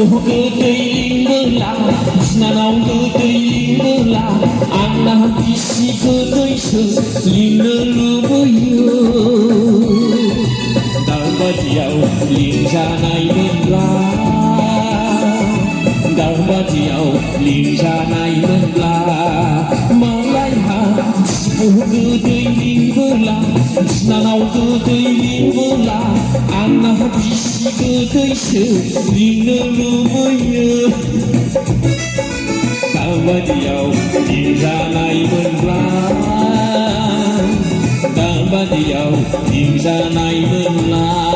godein belah nanau godein belah anak isi godoi selina lumayo dapat diau linjanai membelah dapat diau linjanai membelah malai ha godein belah nanau godein belah anak isi godoi selina lumayo dapat diau linjanai membelah dapat diau linjanai membelah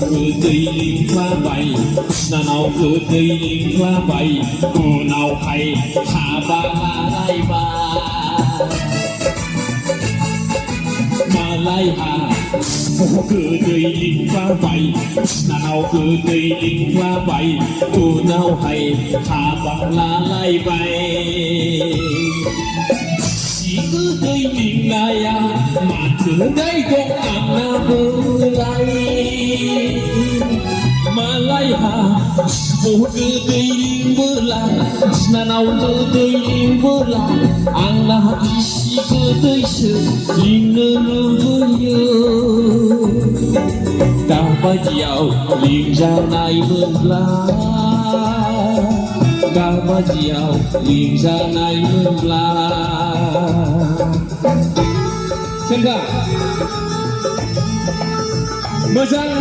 godein qua bay nanau godein qua bay nào hay hà ba lai ba malai ha godein qua bay nanau godein qua bay nào hay hà ba lai bay cứ đây nhìn lại mà từ đây con ăn na bơ lại mà lại hà bố cứ đây bơ lại na nào cứ đây bơ lại ăn na isi cứ đây sự nhìn nơi bơ ta bao giờ liền ra này bơ lại ta bao giờ liền ra này bơ lại Senda Mesang